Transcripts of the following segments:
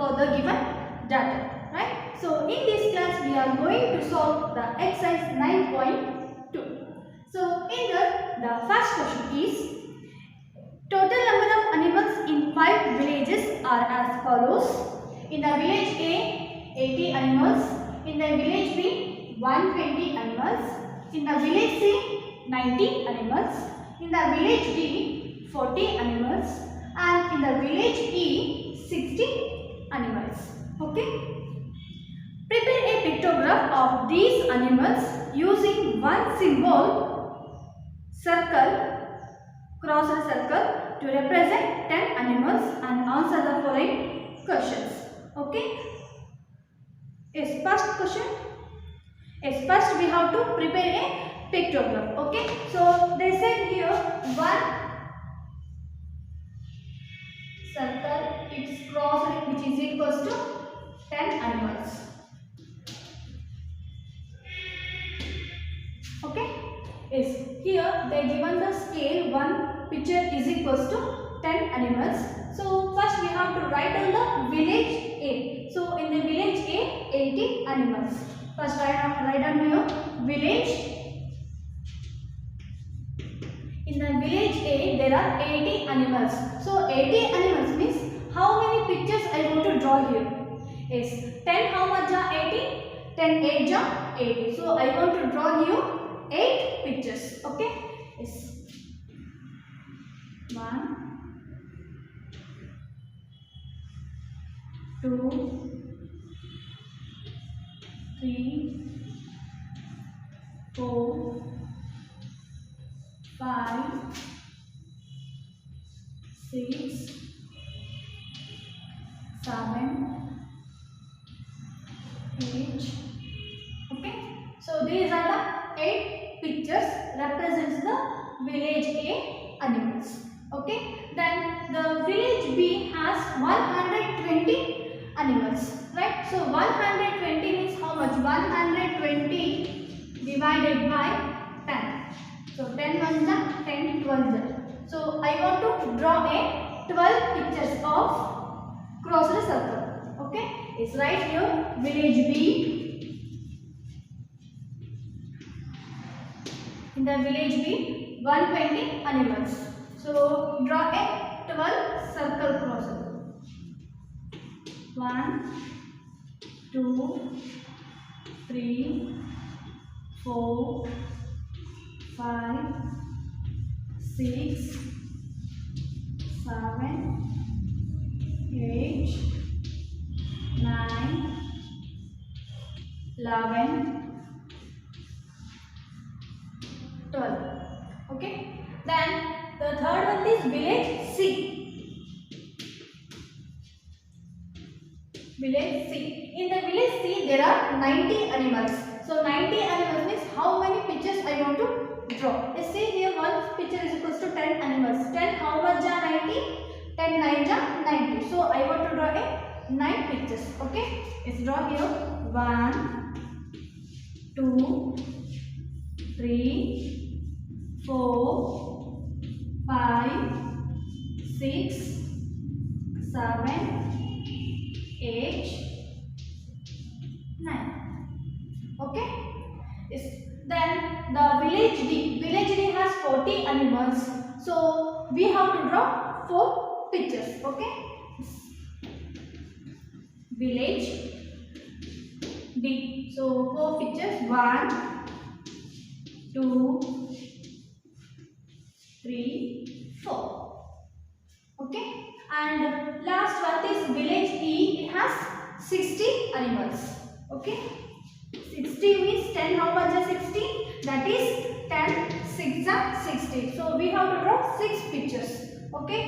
for the given data, right? So in this class we are going to solve the exercise 9.2. So in the first question is, total number of animals in 5 villages are as follows. In the village A, 80 animals. In the village B, 120 animals. In the village C, 90 animals. In the village D, 40 animals. And in the village E, 60 animals. Okay. Prepare a pictograph of these animals using one symbol, circle, cross a circle, to represent 10 animals and answer the following questions. Okay. Yes, first question. Yes, first we have to prepare a pictograph. Okay. So they said here one circle, its cross which is equals to 10 animals. Okay. Yes, here they given the scale, one picture is equals to 10 animals. So first we have to write down the village A. So in the village A, 80 animals. First write down here village. In the village A there are 80 animals. So 80 animals means how many pictures I want to draw here? Yes, 10 how much are 80? 10 8 are 80. So I want to draw here 8 pictures. Okay. Yes. 1, 2, 3, 4, 5, 6, 7, 8. Okay. So these are the 8 pictures represents the village A animals. Okay. Then the village B has 120 animals. Right. So 120 means how much? 120 divided by 10. So 10 ones are 10 12s are. So I want to draw a 12 pictures of cross the circle. Okay. It's right here village B. In the village B, 120 animals. So draw a 12 circle crosser. 1, 2, 3, 4, 5, 6, 7, 8, 9, 11, 12. Okay. Then the third one is village C. Village C. In the village C there are 90 animals. So 90 animals means how many pictures I want to draw. You see here one picture is equals to 10 animals. 10 how much are 90? 10 9 are 90. So I want to draw a 9 pictures. Okay. Let's draw here 1, 2, 3, 4, 5, 6, 7, 8, 9. Okay. Yes. Then the village D. Village D has 40 animals. So we have to draw 4 pictures. Okay. Village D. So 4 pictures. 1, 2, 3, 4. Okay. And last one is village E. It has 60 animals. Okay. 60 means 10 how much are 60? That is 10 6 are 60. So we have to draw 6 pictures. Okay.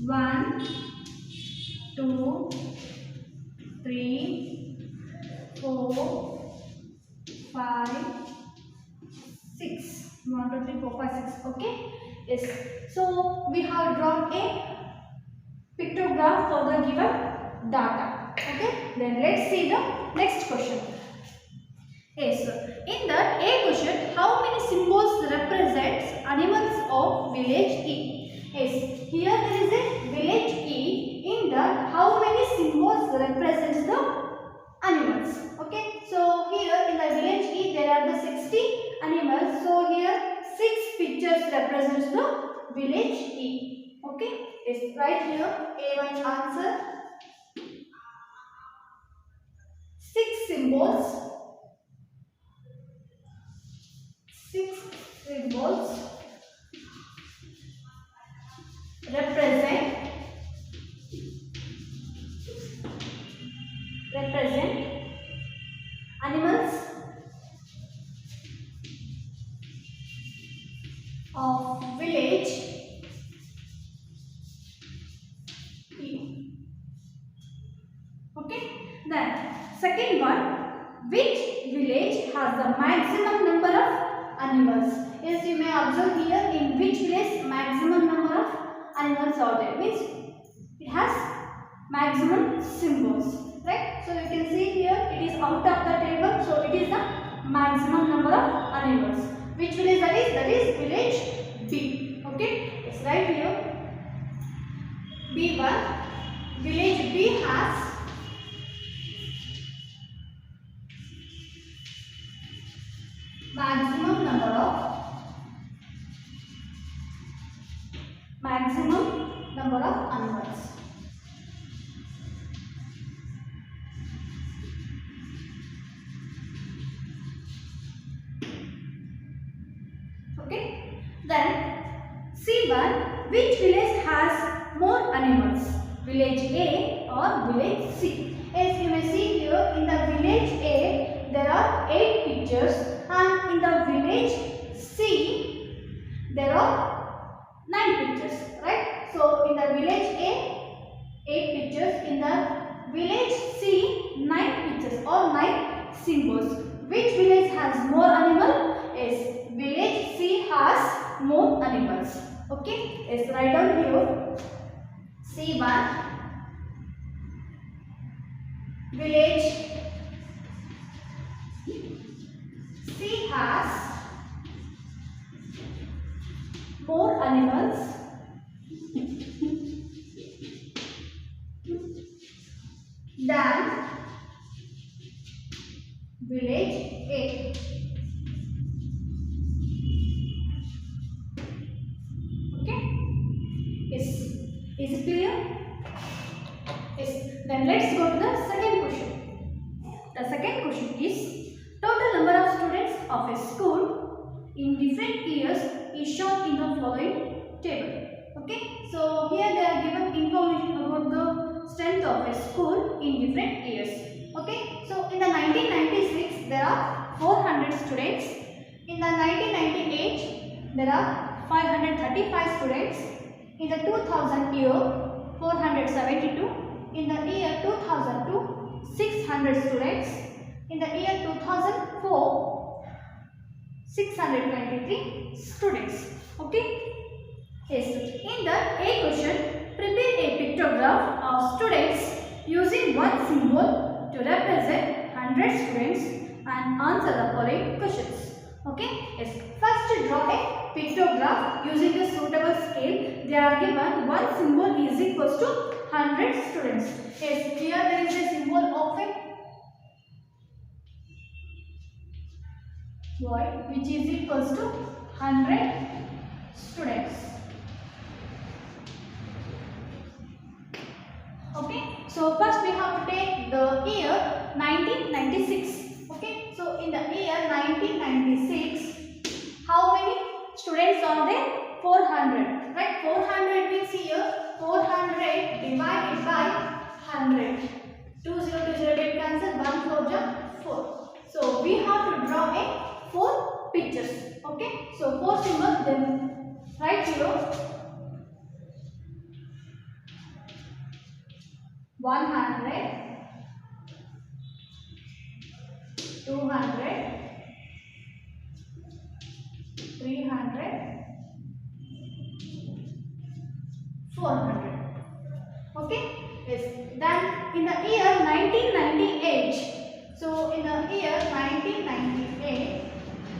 1, 2, 3, 4, 5, 6. 1, 2, 3, 4, 5, 6. Okay. Yes. So we have drawn a pictograph for the given data. Okay. Then let's see the next question. Yes. In the A question, how many symbols represents animals of village E? Yes. Here there is a village E. In that, how many symbols represents the animals. Okay, so here in the village E there are the 60 animals. So here 6 pictures represents the village E. Okay, it's right here A1 answer. 6 symbols. 6 symbols represent animals of village E. Okay, then second one, which village has the maximum number of animals? Yes, you may observe here in which village maximum number of animals are there, means it has maximum symbols, right? So you can see here it is out of the table, so it is the maximum number of animals. Which village that is? That is village B. Okay, it's right here. B1. Village B has maximum number of animals. Okay, then C1, which village has more animals, village A or village C? As you may see here, in the village A there are 8 pictures, and in the village C there are 9 pictures, right? So in the village A 8 pictures, in the village C 9 pictures or 9 symbols. Which village has more animal? Is village C has more animals. Okay, let's write down here. C1, village C has more animals than village A. Okay, is it clear? Yes. Then let's go to the second question. The second question is, total number of students of a school in different years is shown in the following table. Okay, so here they are given information about the strength of a school in different years. Okay, so in the 1996 there are 400 students. In the 1998 there are 535 students. In the 2000 year 472. In the year 2002 600 students. In the year 2004 623 students. Okay. Yes. In the A question, prepare a pictograph of students using one symbol to represent 100 students and answer the following questions. Okay. Yes. First, draw a pictograph using a suitable scale. They are given one symbol is equals to 100 students. Yes. Here there is a symbol of a boy which is equals to 100 students. Okay, so first we have to take the year 1996. Okay, so in the year 1996, how many students are there? 400. Right, 400 means here 400 divided by 100. 2020 get cancel. 1 4 ja 4. So we have to draw a 4 pictures. Okay, so 4 symbols. Then write here 100, 200, 300, 400. Okay. Yes. Then in the year 1998. So in the year 1998,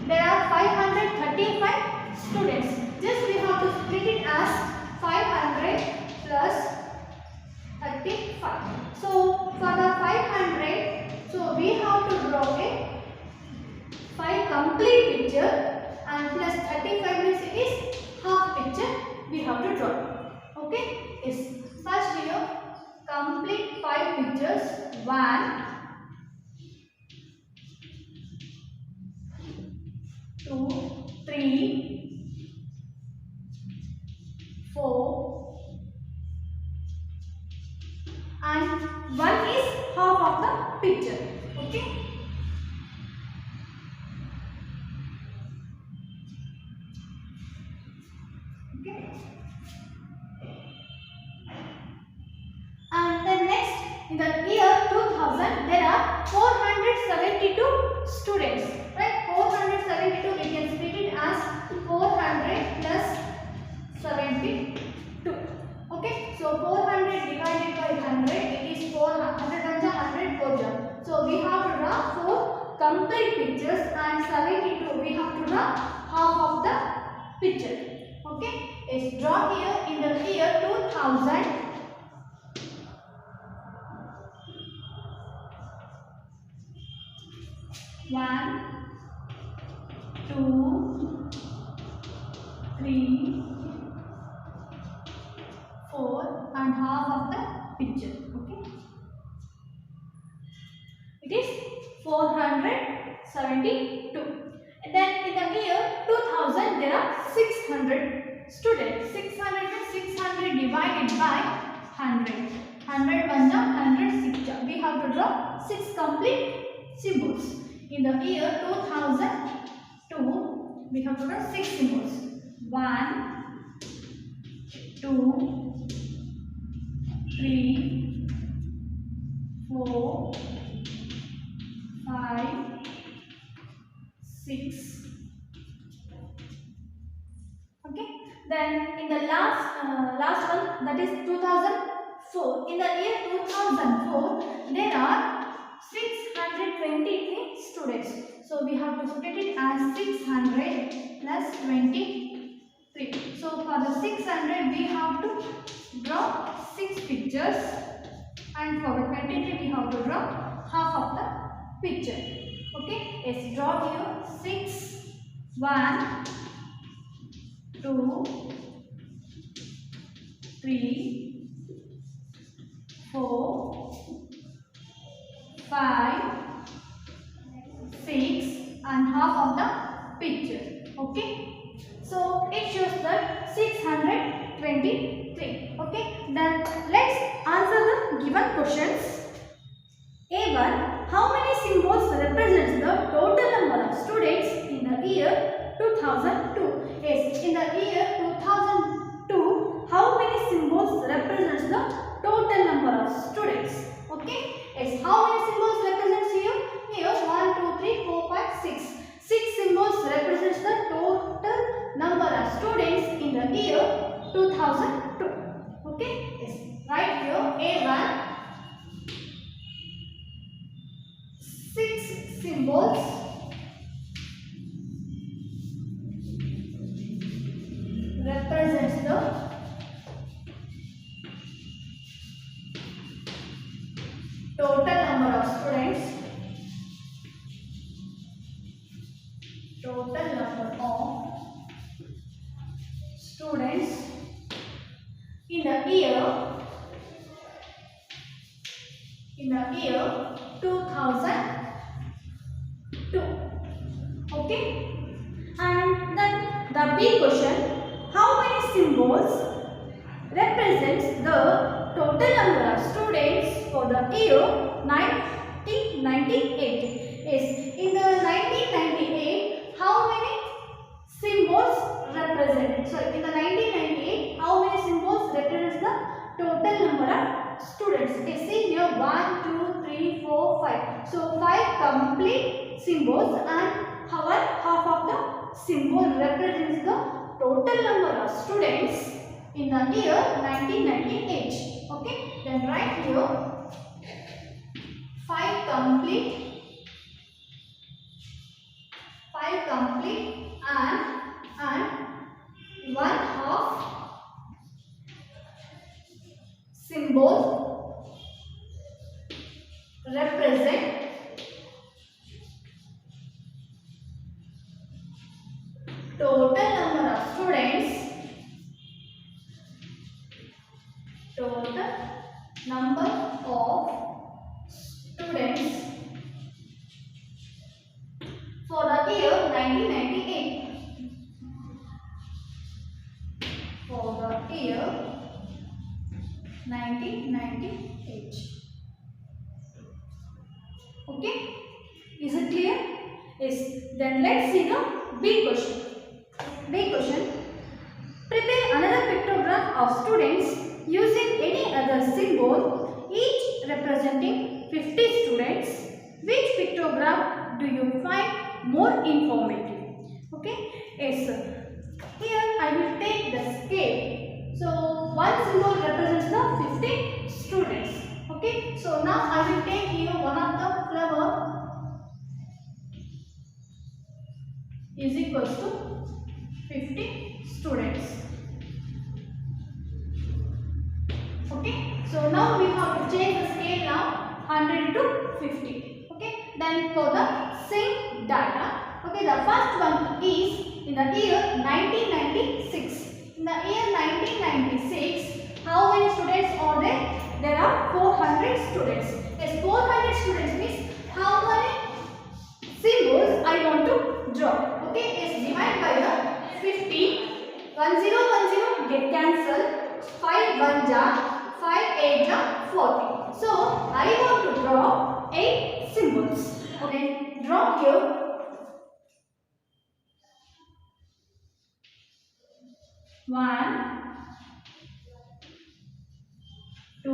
there are 535 students. Just we have to split it as 500 plus 35. So for picture, and plus 35 means it is half picture we have to draw. Okay, is first here complete 5 pictures. 1, 2, 3, 4, and 1 is half of the picture. Okay. Okay. And then next, in the year 2000, there are 472 students. Right? 472, we can split it as 400 plus 72. Okay. So 400 divided by 100, it is 400. 100 4. So we have to draw 4 complete pictures, and 72 we have to draw half of the picture. Okay. It's drawn here in the year 2000. 1, 2, 3, 4, and half of the picture. Okay. It is 472. And then in the year 2000, there are 600 students. 600 divided by 100. 100 1 100 6. We have to draw 6 complete symbols. In the year 2002, we have to draw 6 symbols. 1, 2, 3, 4, 5, 6. Okay. Then in the last one, that is 2004. In the year 2004, there are 623 students. So we have to split it as 600 plus 23. So for the 600, we have to draw 6 pictures, and for the 23, we have to draw half of the picture. Okay, let's draw here 6, 1, 2, 3, 4, 5, 6, and half of the picture. Okay, so it shows that 623. Okay, then let's answer the given questions. A1. How many symbols represents the total number of students in the year 2002? Yes, in the year 2002, how many symbols represents the total number of students? Okay, yes, how many symbols represents here? Here 1, 2, 3, 4, 5, 6. 6 symbols represents the total number of students in the year 2002. Okay, yes, right here A1. 6 symbols represents the total number of students. Total number of students in the year 2002. Okay, and then the big question: how many symbols represents the total number of students for the year 1998? Yes, in the 1998, how many symbols represent? Sorry, in the 1998, how many symbols represents the total number of students? Okay, see here 1, 2, 3, 4, 5. So 5 complete symbols, and half of the symbol represents the total number of students in the year 1998. Okay, then write here 5 complete and 1/2 symbol represent total number of students, total number of students for the year 1998. For the year 1998. Okay, is it clear? Yes. Then let's see the B question. B question. Prepare another pictogram of students using any other symbol, each representing 50 students. Which pictogram do you find more informative? Okay, yes. Here I will take the scale. So one symbol represents the 50 students. Okay, so now I will take here one of the flower is equals to 50 students. Okay, so now we have to change the scale now 100 to 50. Okay, then for the same data. Okay, the first one is in the year 1996. In the year 1996, how many students are there? There are 400 students. Yes, 400 students means how many symbols I want to draw. Okay, yes, divide by the 50. 1010 get cancelled. 5 1 ja, 5 8 ja, 40. So I want to draw 8 symbols. Okay, draw here. 1 2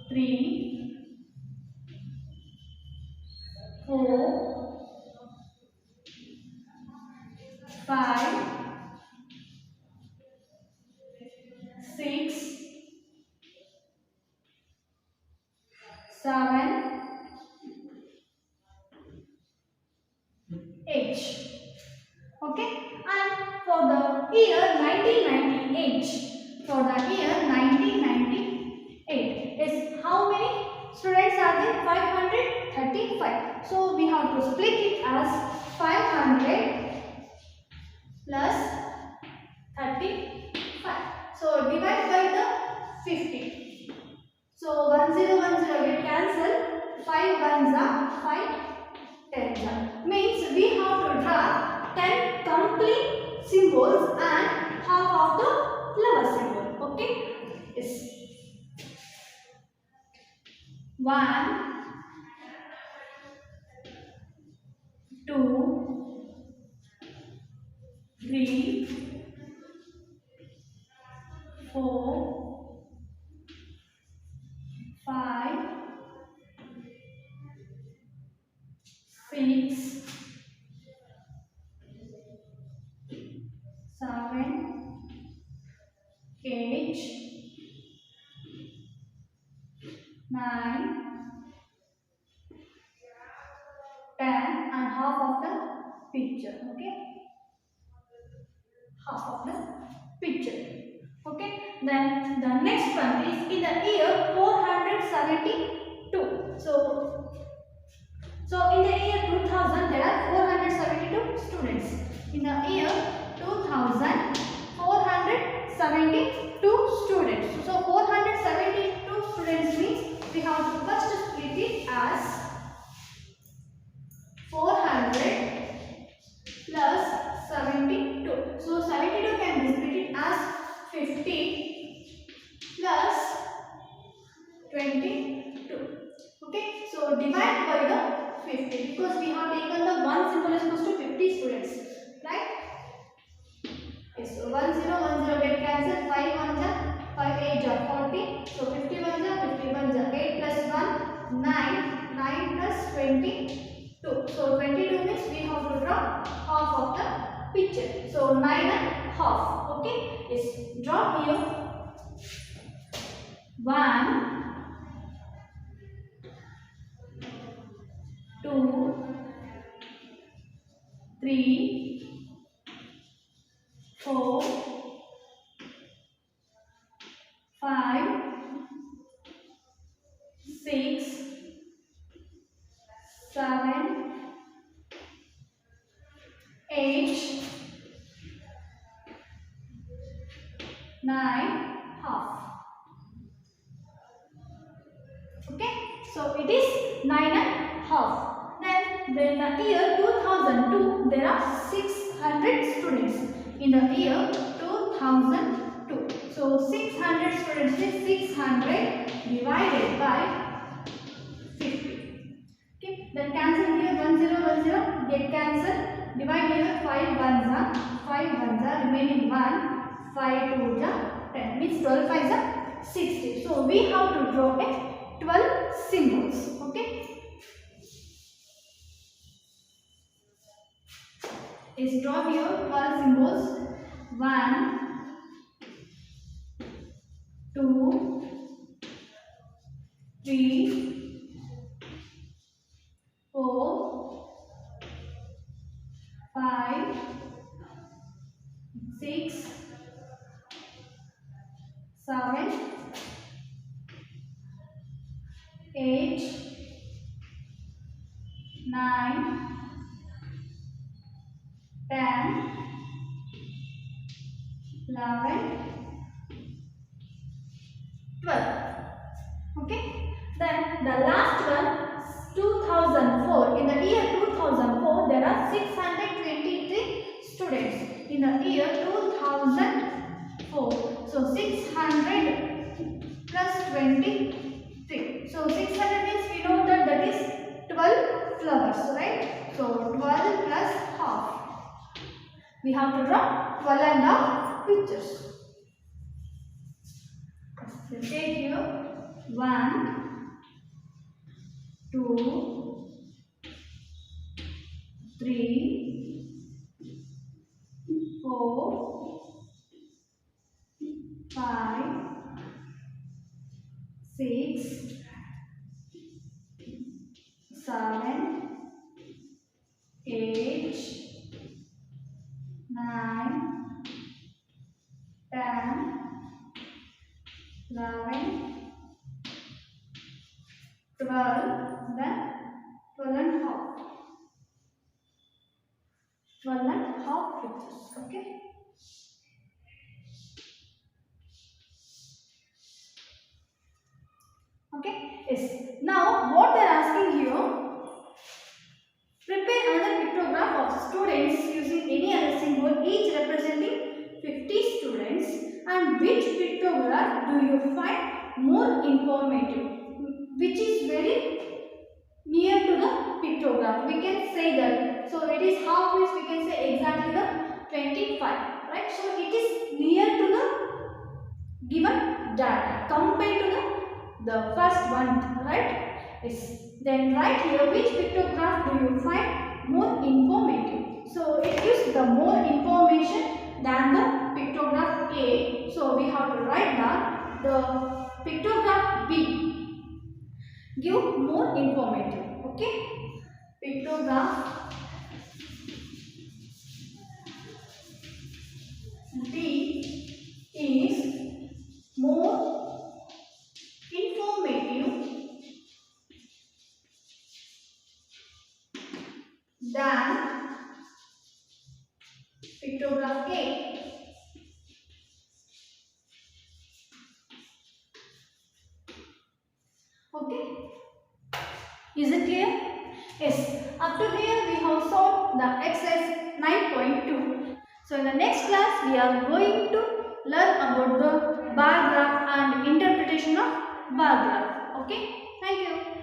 3 4 5 6 7 8. Okay, and for the year 1998, for the year 1998 is how many students are there? 535. So we have to split it as 500 plus 35. So divide by the 50. So 1010 get cancelled. 5 1s are 5 10s are. Means we have to draw 10 complete symbols and half of the flower symbol. Okay. Yes. 1 2 3 4 5 6 7 8 9 10 and half of the picture. Okay, half of the picture. Okay, then the next one is in the year 472. So in the year 2000 there are 472 students. In the year 2000 472 students. So 472 students means we have to first split it as 400 plus 72. So 72 can be split as 50 plus 22. Okay, so divide by the 50 because we have taken the one symbol is equals to 50 students, right? Yes, so 1010 get cancelled. 5 1 ja, 5 8 ja, 40. So 51 ja, 51 ja, 8 plus 1 9, 9 plus 22. So 22 means we have to draw half of the picture. So 9 and half. Okay, yes, draw here 1 2 3 4 5 6 7 8, 9, half. Okay, so it is 9 and half. Then in the year 2002, there are 600 students. In the year 2002. So 600 students is 600 divided by 50. Okay, then cancel here 1 0 1 0, get cancelled. Divide here 5 ones are 5 ones are remaining 1, 5 2 are 10, means 12 5 are 60. So we have to draw a 12 symbols. Okay, is draw here 12 symbols. 1 2 3 4 5 6 7 8 9 10 11 12. Okay, then the last one 2004. In the year 2004, there are 623 students. In the year 2004, so 600 plus 23. So 600 means we know that that is 12 flowers, right? So 12 plus half. We have to draw 12 and half pictures. So take here 1 2 3 4 5 6 7 8 9 10 11 12, then 12 and half. 12 and half pictures. Okay. Okay. Yes. Now what they are asking here, prepare another pictograph of students using any other symbol, each representing 50 students, and which pictograph do you find more informative? Which is very near to the pictograph. We can say that. So it is half means we can say exactly the 25. Right. So it is near to the given data compared to the first one. Right. Yes. Then right here, which pictograph do you find more informative? So it gives the more information than the pictograph A. So we have to write down the pictograph B. Give more informative. Okay. Pictograph B is more informative than pictograph A. Okay. Is it clear? Yes. Up to here we have solved the exercise 9.2. So in the next class we are going to learn about the bar graph and interpretation of bar graph. Okay. Thank you.